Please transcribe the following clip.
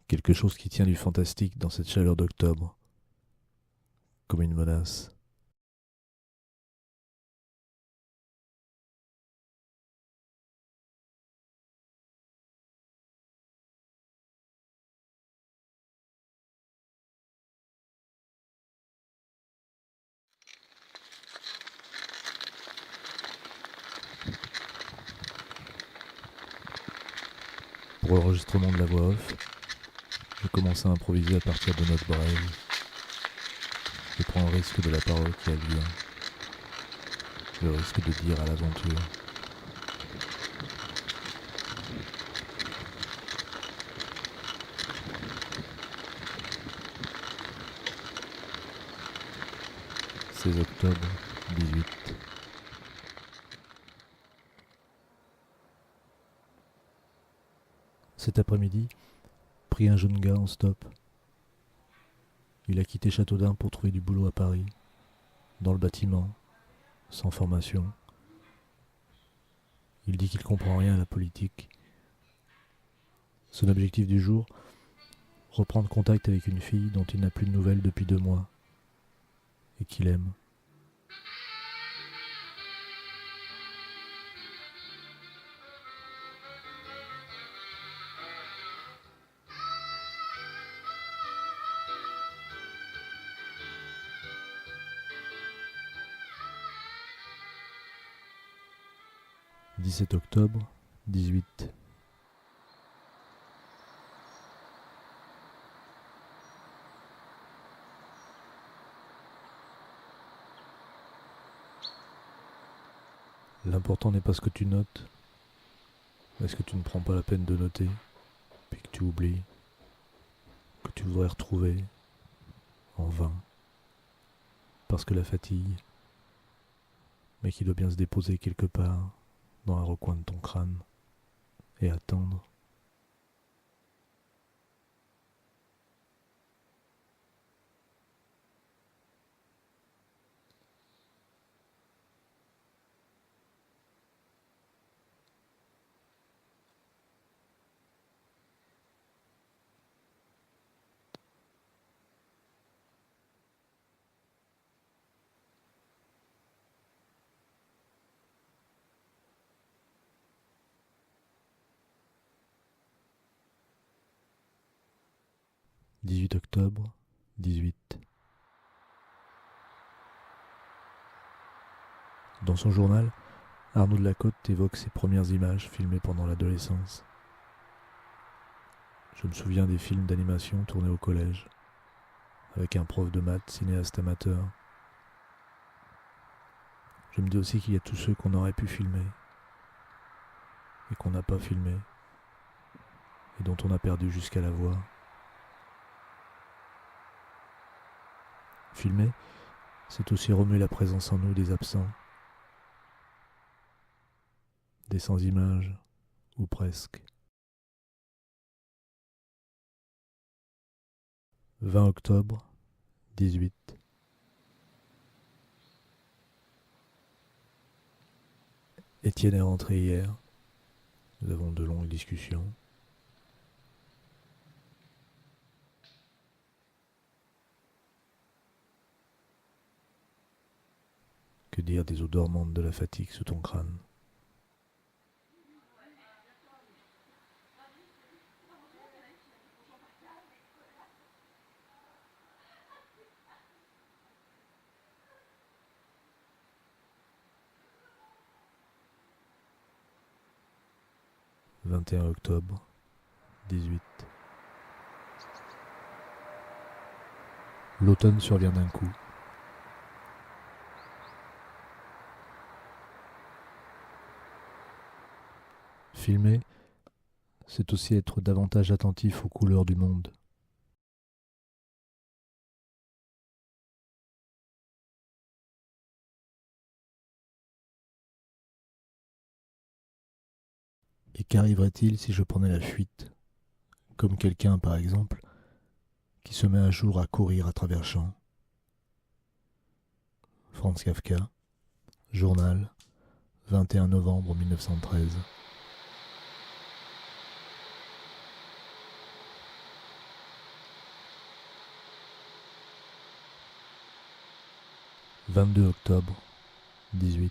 Quelque chose qui tient du fantastique dans cette chaleur d'octobre, comme une menace. Pour l'enregistrement de la voix off, j'ai commencé à improviser à partir de notes brèves. Je prends le risque de la parole qui advient, le risque de dire à l'aventure. « 16 octobre, 18. Cet après-midi, pris un jeune gars en stop. Il a quitté Châteaudun pour trouver du boulot à Paris, dans le bâtiment, sans formation. Il dit qu'il comprend rien à la politique. Son objectif du jour, reprendre contact avec une fille dont il n'a plus de nouvelles depuis 2 mois et qu'il aime. « 17 octobre, 18. L'important n'est pas ce que tu notes, mais ce que tu ne prends pas la peine de noter, puis que tu oublies, que tu voudrais retrouver en vain, parce que la fatigue, mais qui doit bien se déposer quelque part dans un recoin de ton crâne et attendre. « 18 octobre, 18. Dans son journal, Arnaud de la Côte évoque ses premières images filmées pendant l'adolescence. Je me souviens des films d'animation tournés au collège, avec un prof de maths cinéaste amateur. Je me dis aussi qu'il y a tous ceux qu'on aurait pu filmer, et qu'on n'a pas filmé, et dont on a perdu jusqu'à la voix. Filmer, c'est aussi remuer la présence en nous des absents, des sans-images, ou presque. 20 octobre, 18. Étienne est rentré hier. Nous avons de longues discussions. Que dire des eaux dormantes de la fatigue sous ton crâne? « 21 octobre, 18. L'automne survient d'un coup. Filmer, c'est aussi être davantage attentif aux couleurs du monde. Et qu'arriverait-il si je prenais la fuite, comme quelqu'un par exemple, qui se met un jour à courir à travers champs? Franz Kafka, journal, 21 novembre 1913. 22 octobre, 18.